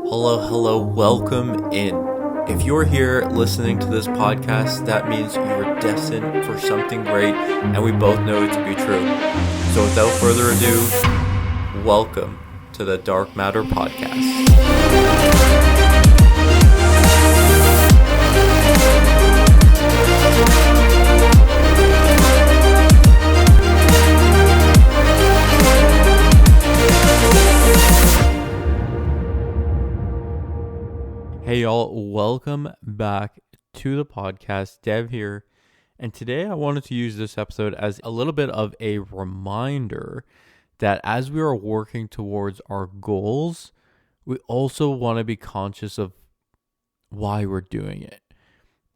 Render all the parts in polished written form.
Hello, welcome in. If you're here listening to this podcast, that means you're destined for something great, and we both know it to be true. So without further ado, welcome to the Dark Matter Podcast. Hey y'all, welcome back to the podcast. Dev here, and today I wanted to use this episode as a little bit of a reminder that as we are working towards our goals, we also want to be conscious of why we're doing it.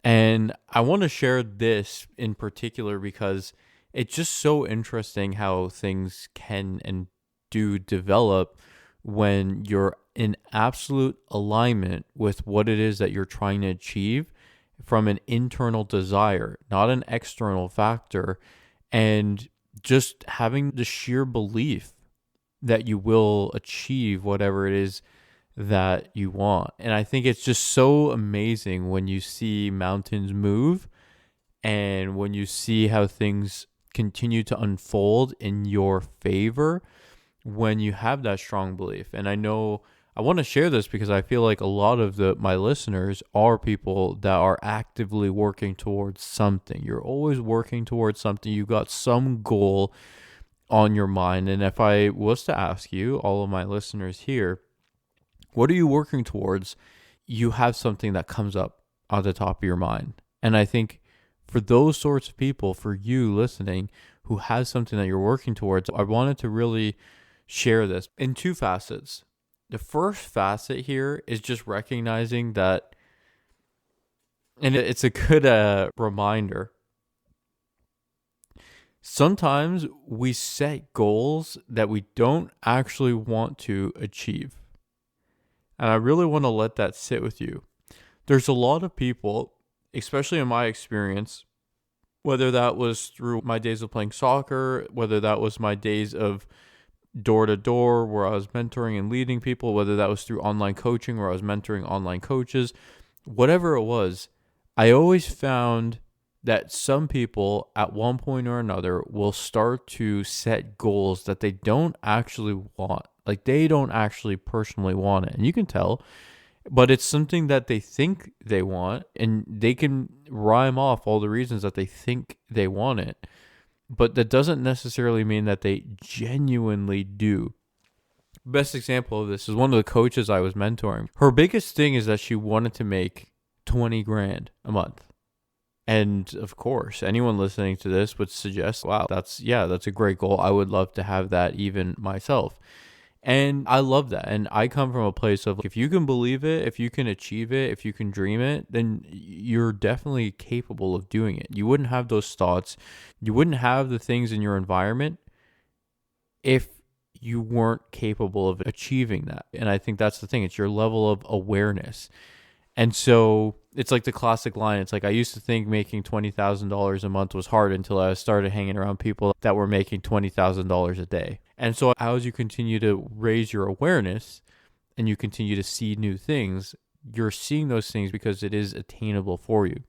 And I want to share this in particular because it's just so interesting how things can and do develop when you're in absolute alignment with what it is that you're trying to achieve from an internal desire, not an external factor, and just having the sheer belief that you will achieve whatever it is that you want. And I think it's just so amazing when you see mountains move and when you see how things continue to unfold in your favor when you have that strong belief. And I know I want to share this because I feel like a lot of my listeners are people that are actively working towards something. You're always working towards something. You got some goal on your mind. And if I was to ask you, all of my listeners here, what are you working towards? You have something that comes up on the top of your mind. And I think for those sorts of people, for you listening, who has something that you're working towards, I wanted to really share this in two facets. The first facet here is just recognizing that, and it's a good reminder, sometimes we set goals that we don't actually want to achieve. And I really want to let that sit with you. There's a lot of people, especially in my experience, whether that was through my days of playing soccer, whether that was my days of door to door where I was mentoring and leading people, whether that was through online coaching where I was mentoring online coaches, whatever it was, I always found that some people at one point or another will start to set goals that they don't actually want. Like they don't actually personally want it. And you can tell, but it's something that they think they want, and they can rhyme off all the reasons that they think they want it. But that doesn't necessarily mean that they genuinely do. Best example of this is one of the coaches I was mentoring. Her biggest thing is that she wanted to make 20 grand a month. And of course, anyone listening to this would suggest, wow, that's a great goal. I would love to have that even myself. And I love that. And I come from a place of, if you can believe it, if you can achieve it, if you can dream it, then you're definitely capable of doing it. You wouldn't have those thoughts. You wouldn't have the things in your environment if you weren't capable of achieving that. And I think that's the thing. It's your level of awareness. And so it's like the classic line. It's like, I used to think making $20,000 a month was hard until I started hanging around people that were making $20,000 a day. And so as you continue to raise your awareness and you continue to see new things, you're seeing those things because it is attainable for you.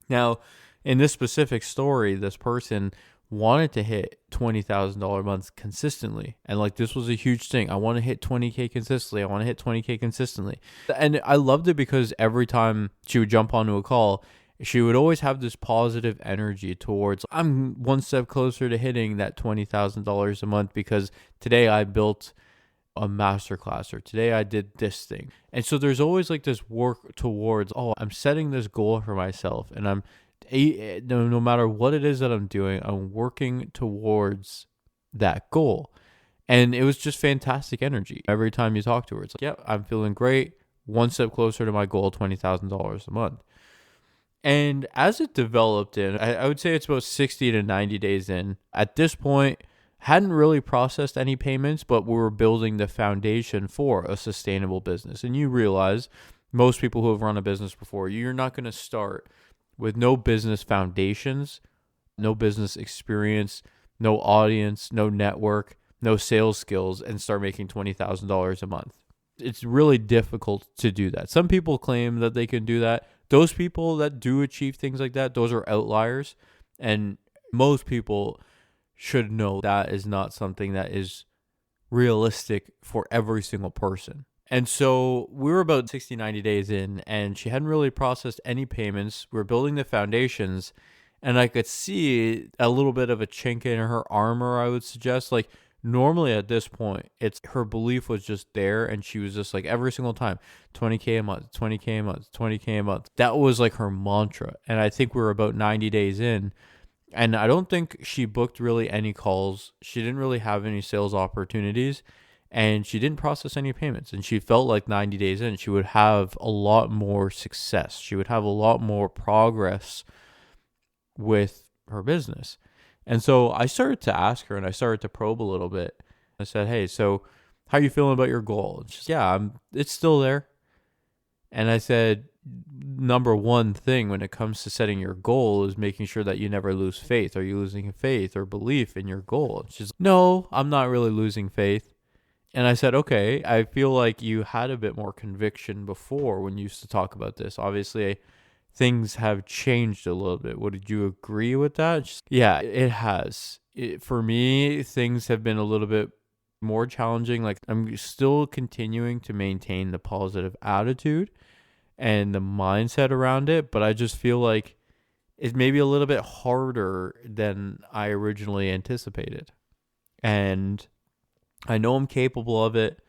Now, in this specific story, this person wanted to hit $20,000 months consistently. And like, this was a huge thing. I want to hit 20K consistently. I want to hit 20K consistently. And I loved it because every time she would jump onto a call, she would always have this positive energy towards, I'm one step closer to hitting that $20,000 a month because today I built a masterclass, or today I did this thing. And so there's always like this work towards, I'm setting this goal for myself, and no matter what it is that I'm doing, I'm working towards that goal. And it was just fantastic energy. Every time you talk to her, it's like, yeah, I'm feeling great. One step closer to my goal, $20,000 a month. And as it developed I would say it's about 60 to 90 days in. At this point, hadn't really processed any payments, but we were building the foundation for a sustainable business. And you realize most people who have run a business before, you're not going to start with no business foundations, no business experience, no audience, no network, no sales skills and start making $20,000 a month. It's really difficult to do that. Some people claim that they can do that. Those people that do achieve things like that, those are outliers. And most people should know that is not something that is realistic for every single person. And so we were about 60, 90 days in, and she hadn't really processed any payments. We were building the foundations, and I could see a little bit of a chink in her armor, I would suggest. Like, normally at this point, it's her belief was just there, and she was just like, every single time, 20K a month, 20K a month, 20K a month. That was like her mantra. And I think we were about 90 days in, and I don't think she booked really any calls. She didn't really have any sales opportunities, and she didn't process any payments. And she felt like 90 days in, she would have a lot more success. She would have a lot more progress with her business. And so I started to ask her, and I started to probe a little bit. I said, hey, so how are you feeling about your goal? And she's, yeah, it's still there. And I said, number one thing when it comes to setting your goal is making sure that you never lose faith. Are you losing faith or belief in your goal? And she's, no, I'm not really losing faith. And I said, okay, I feel like you had a bit more conviction before when you used to talk about this. Obviously, things have changed a little bit. Would you agree with that? Yeah, it has. For me, things have been a little bit more challenging. Like, I'm still continuing to maintain the positive attitude and the mindset around it, but I just feel like it's maybe a little bit harder than I originally anticipated. And I know I'm capable of it.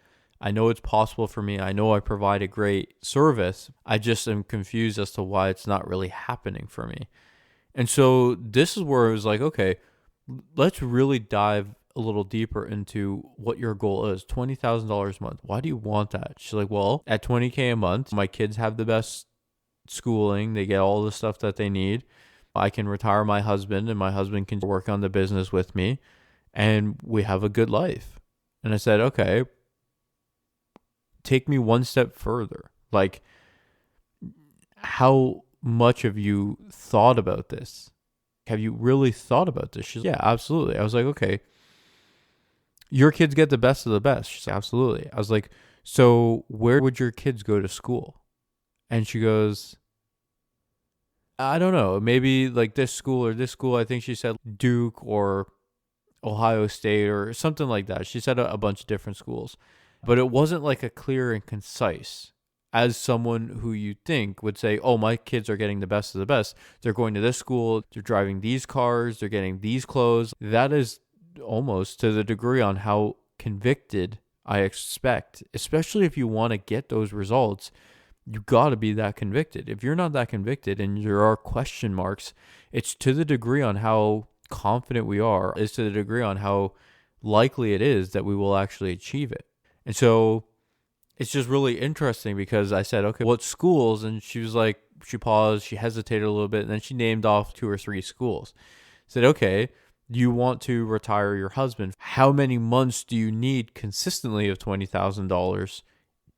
I know it's possible for me. I know I provide a great service. I just am confused as to why it's not really happening for me. And so this is where it was like, okay, let's really dive a little deeper into what your goal is. $20,000 a month. Why do you want that? She's like, well, at $20K a month, my kids have the best schooling. They get all the stuff that they need. I can retire my husband, and my husband can work on the business with me, and we have a good life. And I said, okay, take me one step further. Like, how much have you thought about this? Have you really thought about this? She's like, yeah, absolutely. I was like, okay, your kids get the best of the best. She's like, absolutely. I was like, so where would your kids go to school? And she goes, I don't know, maybe like this school or this school. I think she said Duke or Ohio State or something like that. She said a bunch of different schools, but it wasn't like a clear and concise. As someone who you think would say, oh, my kids are getting the best of the best. They're going to this school. They're driving these cars. They're getting these clothes. That is almost to the degree on how convicted I expect, especially if you want to get those results. You got to be that convicted. If you're not that convicted and there are question marks, it's to the degree on how confident we are, is to the degree on how likely it is that we will actually achieve it. And so it's just really interesting because I said, okay, what schools? And she was like, she paused, she hesitated a little bit, and then she named off 2 or 3 schools. I said, okay, you want to retire your husband. How many months do you need consistently of $20,000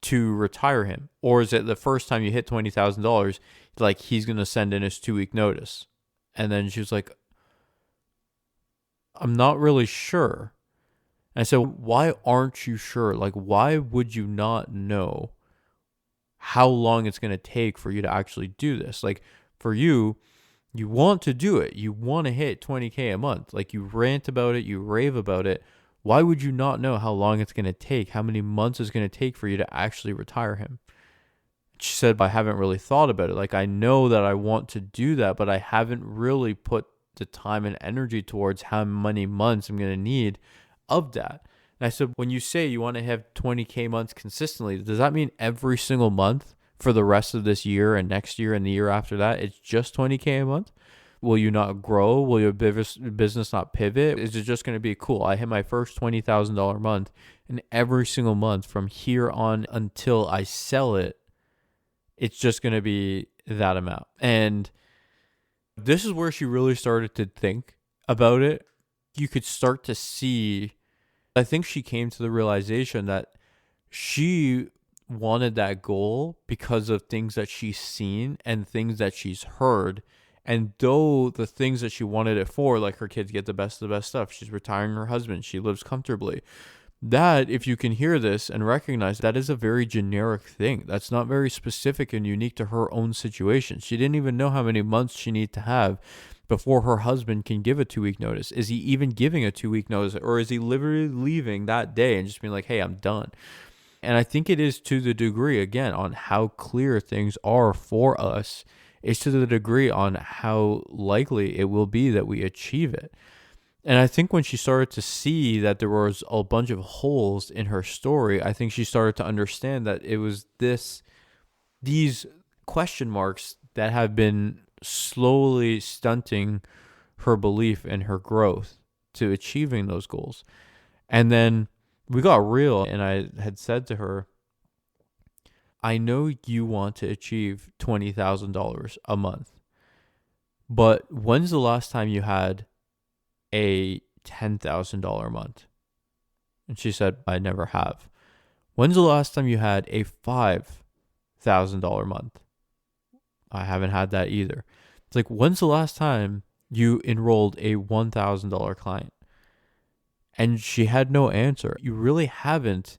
to retire him? Or is it the first time you hit $20,000, like he's going to send in his 2-week notice? And then she was like, I'm not really sure. And I said, why aren't you sure? Like, why would you not know how long it's going to take for you to actually do this? Like, for you, you want to do it. You want to hit 20K a month. Like, you rant about it, you rave about it. Why would you not know how long it's going to take, how many months it's going to take for you to actually retire him? She said, I haven't really thought about it. Like, I know that I want to do that, but I haven't really put the time and energy towards how many months I'm going to need of that. And I said, when you say you want to have 20K months consistently, does that mean every single month for the rest of this year and next year and the year after that, it's just 20K a month? Will you not grow? Will your business not pivot? Is it just going to be cool? I hit my first $20,000 month, and every single month from here on until I sell it, it's just going to be that amount. And this is where she really started to think about it. You could start to see, I think she came to the realization that she wanted that goal because of things that she's seen and things that she's heard And though the things that she wanted it for, like her kids get the best of the best stuff, she's retiring her husband, she lives comfortably. That, if you can hear this and recognize that is a very generic thing. That's not very specific and unique to her own situation. She didn't even know how many months she needs to have before her husband can give a 2-week notice. Is he even giving a 2-week notice, or is he literally leaving that day and just being like, hey, I'm done? And I think it is to the degree, again, on how clear things are for us, is to the degree on how likely it will be that we achieve it. And I think when she started to see that there was a bunch of holes in her story, I think she started to understand that it was these question marks that have been slowly stunting her belief in her growth to achieving those goals. And then we got real, and I had said to her, I know you want to achieve $20,000 a month, but when's the last time you had a $10,000 a month? And she said, I never have. When's the last time you had a $5,000 a month? I haven't had that either. It's like, when's the last time you enrolled a $1,000 client? And she had no answer. You really haven't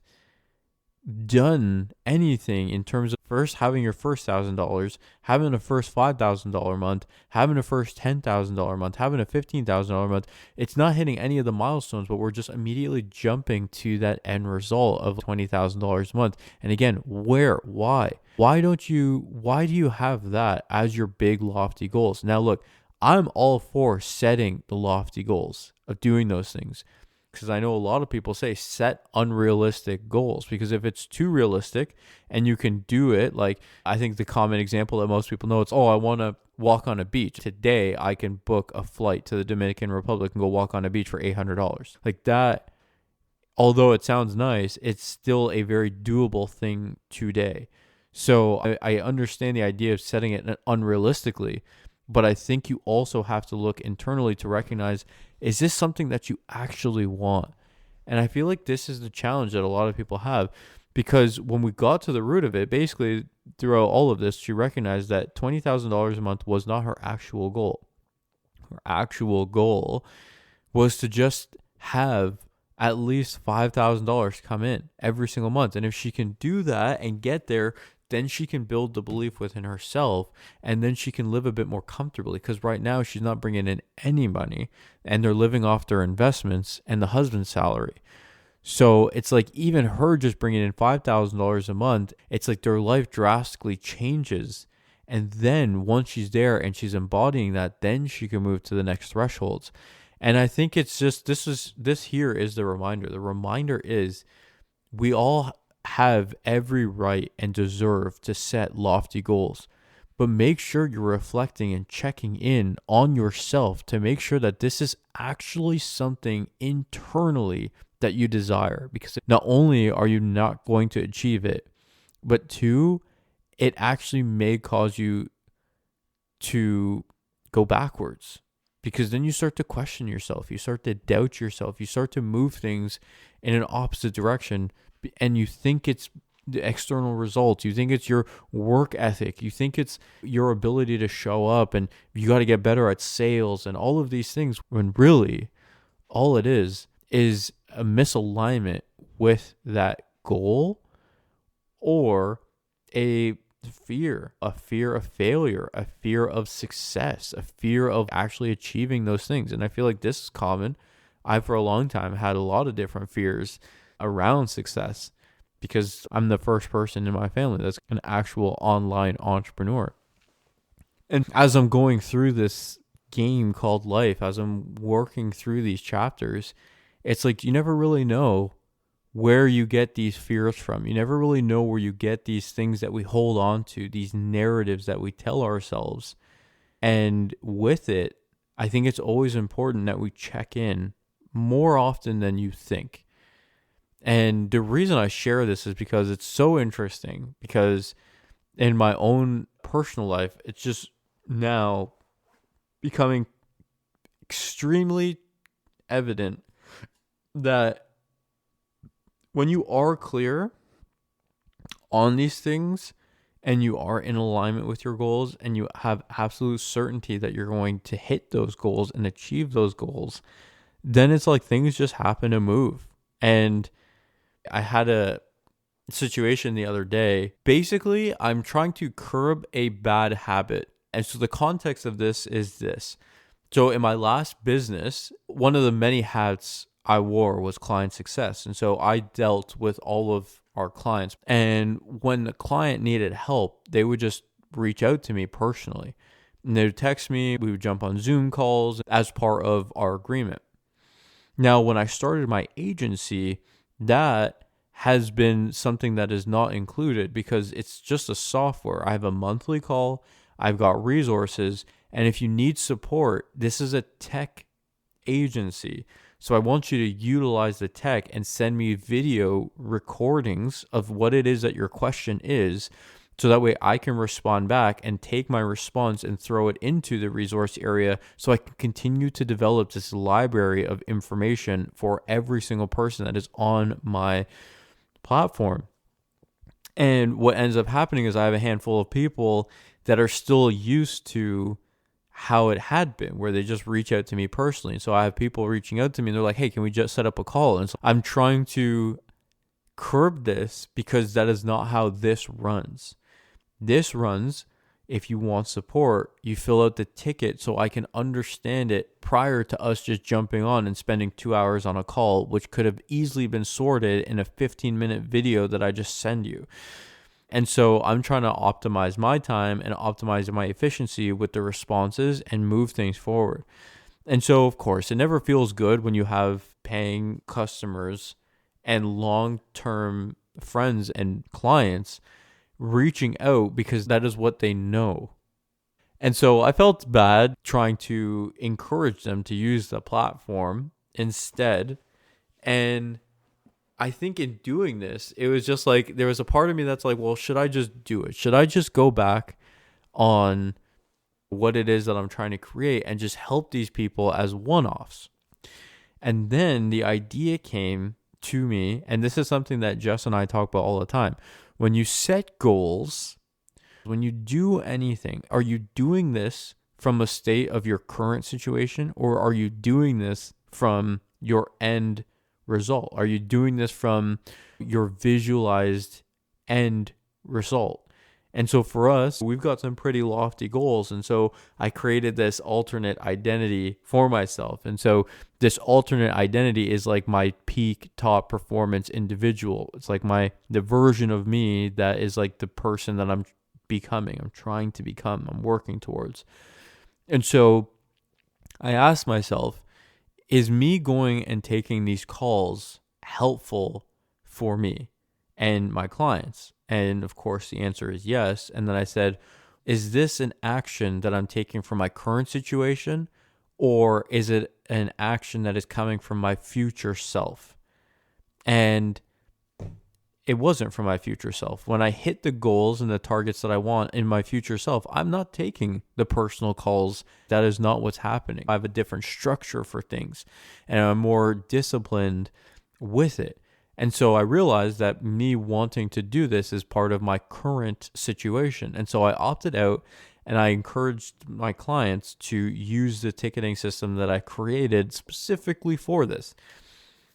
done anything in terms of first having your first $1,000, having a first $5,000 a month, having a first $10,000 a month, having a $15,000 a month. It's not hitting any of the milestones, but we're just immediately jumping to that end result of $20,000 a month. And again, why do you have that as your big lofty goals? Now look, I'm all for setting the lofty goals of doing those things, because I know a lot of people say set unrealistic goals, because if it's too realistic and you can do it, like I think the common example that most people know, it's, I want to walk on a beach. Today I can book a flight to the Dominican Republic and go walk on a beach for $800. Like that, although it sounds nice, it's still a very doable thing today. So I understand the idea of setting it unrealistically, but I think you also have to look internally to recognize, is this something that you actually want? And I feel like this is the challenge that a lot of people have, because when we got to the root of it, basically throughout all of this, she recognized that $20,000 a month was not her actual goal. Her actual goal was to just have at least $5,000 come in every single month. And if she can do that and get there, then she can build the belief within herself, and then she can live a bit more comfortably, because right now she's not bringing in any money and they're living off their investments and the husband's salary. So it's like even her just bringing in $5,000 a month, it's like their life drastically changes. And then once she's there and she's embodying that, then she can move to the next thresholds. And I think it's just, this here is the reminder. The reminder is we all have every right and deserve to set lofty goals, but make sure you're reflecting and checking in on yourself to make sure that this is actually something internally that you desire, because not only are you not going to achieve it, but two, it actually may cause you to go backwards, because then you start to question yourself, you start to doubt yourself, you start to move things in an opposite direction, and you think it's the external results, you think it's your work ethic, you think it's your ability to show up, and you got to get better at sales and all of these things, when really all it is a misalignment with that goal, or a fear of failure, a fear of success, a fear of actually achieving those things. And I feel like this is common. I, for a long time, had a lot of different fears around success, because I'm the first person in my family that's an actual online entrepreneur. And as I'm going through this game called life, as I'm working through these chapters, it's like you never really know where you get these fears from. You never really know where you get these things that we hold on to, these narratives that we tell ourselves. And with it, I think it's always important that we check in more often than you think. And the reason I share this is because it's so interesting, because in my own personal life, it's just now becoming extremely evident that when you are clear on these things and you are in alignment with your goals and you have absolute certainty that you're going to hit those goals and achieve those goals, then it's like things just happen to move. And I had a situation the other day. Basically, I'm trying to curb a bad habit. And so the context of this is this. So in my last business, one of the many hats I wore was client success. And so I dealt with all of our clients. And when the client needed help, they would just reach out to me personally. And they would text me, we would jump on Zoom calls as part of our agreement. Now, when I started my agency, that has been something that is not included because it's just a software. I have a monthly call, I've got resources, and if you need support, this is a tech agency. So I want you to utilize the tech and send me video recordings of what it is that your question is, so that way I can respond back and take my response and throw it into the resource area so I can continue to develop this library of information for every single person that is on my platform. And what ends up happening is I have a handful of people that are still used to how it had been, where they just reach out to me personally. So I have people reaching out to me and they're like, hey, can we just set up a call? And so I'm trying to curb this because that is not how this runs. This runs, if you want support, you fill out the ticket so I can understand it prior to us just jumping on and spending 2 hours on a call, which could have easily been sorted in a 15-minute video that I just send you. And so I'm trying to optimize my time and optimize my efficiency with the responses and move things forward. And so, of course, it never feels good when you have paying customers and long-term friends and clients reaching out because that is what they know. And so I felt bad trying to encourage them to use the platform instead. And I think in doing this, it was just like, there was a part of me that's like, well, should I just do it? Should I just go back on what it is that I'm trying to create and just help these people as one-offs? And then the idea came to me, and this is something that Jess and I talk about all the time. When you set goals, when you do anything, are you doing this from a state of your current situation, or are you doing this from your end result? Are you doing this from your visualized end result? And so for us, we've got some pretty lofty goals. And so I created this alternate identity for myself. And so this alternate identity is like my peak top performance individual. It's like the version of me that is like the person that I'm becoming, I'm trying to become, I'm working towards. And so I asked myself, is me going and taking these calls helpful for me and my clients? And of course, the answer is yes. And then I said, is this an action that I'm taking from my current situation, or is it an action that is coming from my future self? And it wasn't from my future self. When I hit the goals and the targets that I want in my future self, I'm not taking the personal calls. That is not what's happening. I have a different structure for things, and I'm more disciplined with it. And so I realized that me wanting to do this is part of my current situation. And so I opted out, and I encouraged my clients to use the ticketing system that I created specifically for this.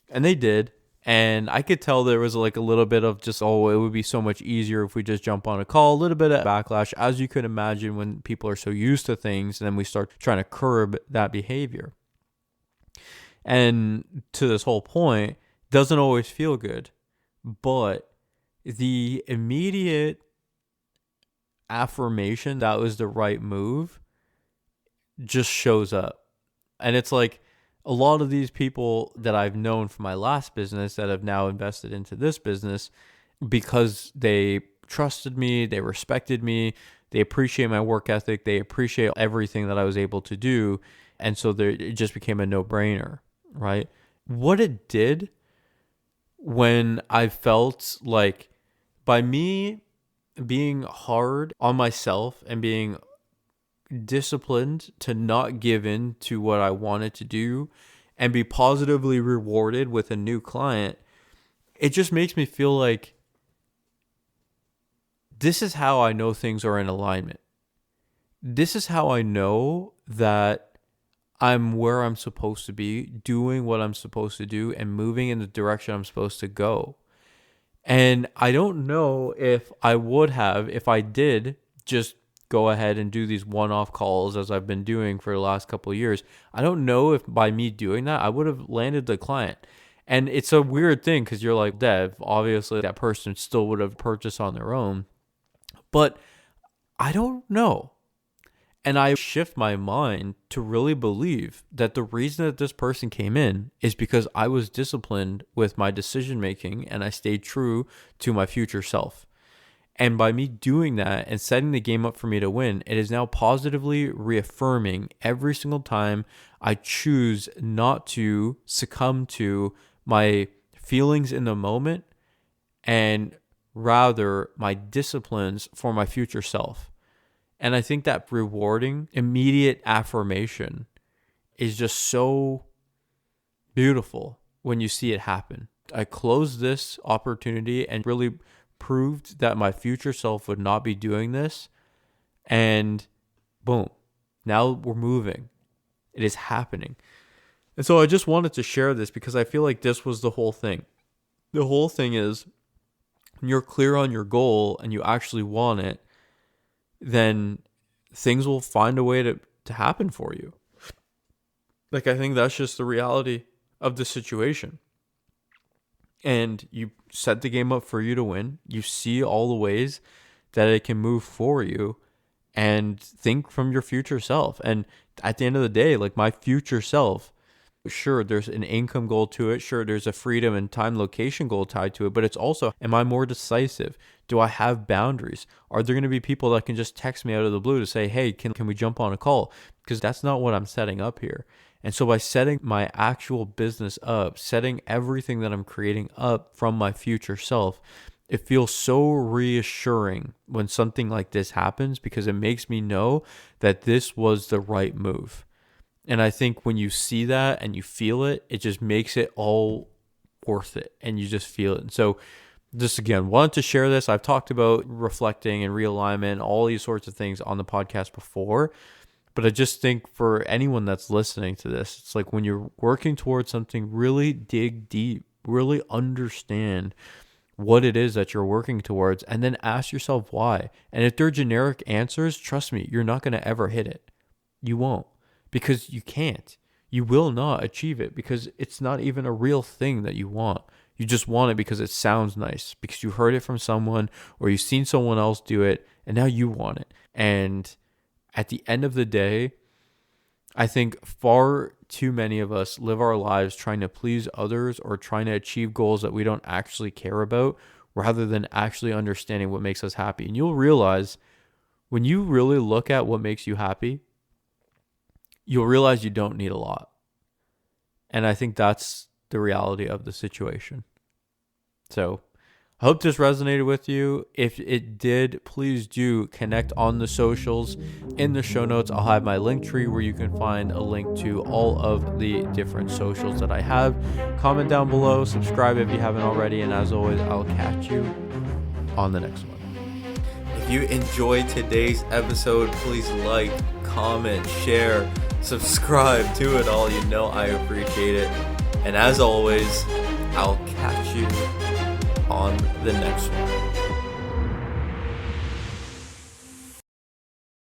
And they did. And I could tell there was like a little bit of just, oh, it would be so much easier if we just jump on a call, a little bit of backlash, as you could imagine when people are so used to things, and then we start trying to curb that behavior. And to this whole point, doesn't always feel good, but the immediate affirmation that was the right move just shows up. And it's like a lot of these people that I've known from my last business that have now invested into this business because they trusted me, they respected me, they appreciate my work ethic, they appreciate everything that I was able to do. And so it just became a no-brainer, right? What it did when I felt like, by me being hard on myself and being disciplined to not give in to what I wanted to do and be positively rewarded with a new client, it just makes me feel like this is how I know things are in alignment. This is how I know that I'm where I'm supposed to be, doing what I'm supposed to do, and moving in the direction I'm supposed to go. And I don't know if I would have, if I did just go ahead and do these one-off calls as I've been doing for the last couple of years. I don't know if by me doing that, I would have landed the client. And it's a weird thing because you're like, Dev, obviously that person still would have purchased on their own. But I don't know. And I shift my mind to really believe that the reason that this person came in is because I was disciplined with my decision making and I stayed true to my future self. And by me doing that and setting the game up for me to win, it is now positively reaffirming every single time I choose not to succumb to my feelings in the moment and rather my disciplines for my future self. And I think that rewarding, immediate affirmation is just so beautiful when you see it happen. I closed this opportunity and really proved that my future self would not be doing this. And boom, now we're moving. It is happening. And so I just wanted to share this because I feel like this was the whole thing. The whole thing is when you're clear on your goal and you actually want it, then things will find a way to happen for you. Like, I think that's just the reality of the situation. And you set the game up for you to win. You see all the ways that it can move for you and think from your future self. And at the end of the day, like my future self, sure, there's an income goal to it. Sure, there's a freedom and time location goal tied to it. But it's also, am I more decisive? Do I have boundaries? Are there going to be people that can just text me out of the blue to say, hey, can we jump on a call? Because that's not what I'm setting up here. And so by setting my actual business up, setting everything that I'm creating up from my future self, it feels so reassuring when something like this happens because it makes me know that this was the right move. And I think when you see that and you feel it, it just makes it all worth it and you just feel it. And so just again, wanted to share this. I've talked about reflecting and realignment, all these sorts of things on the podcast before. But I just think for anyone that's listening to this, it's like when you're working towards something, really dig deep, really understand what it is that you're working towards, and then ask yourself why. And if they're generic answers, trust me, you're not going to ever hit it. You won't, because you can't. You will not achieve it because it's not even a real thing that you want. You just want it because it sounds nice, because you heard it from someone or you've seen someone else do it, and now you want it. And at the end of the day, I think far too many of us live our lives trying to please others or trying to achieve goals that we don't actually care about, rather than actually understanding what makes us happy. And you'll realize when you really look at what makes you happy, you'll realize you don't need a lot. And I think that's the reality of the situation. So I hope this resonated with you. If it did, please do connect on the socials. In the show notes, I'll have my link tree where you can find a link to all of the different socials that I have. Comment down below, subscribe if you haven't already, and as always, I'll catch you on the next one. If you enjoyed today's episode, please like, comment, share, subscribe, do it all. You know I appreciate it. And as always, I'll catch you on the next one.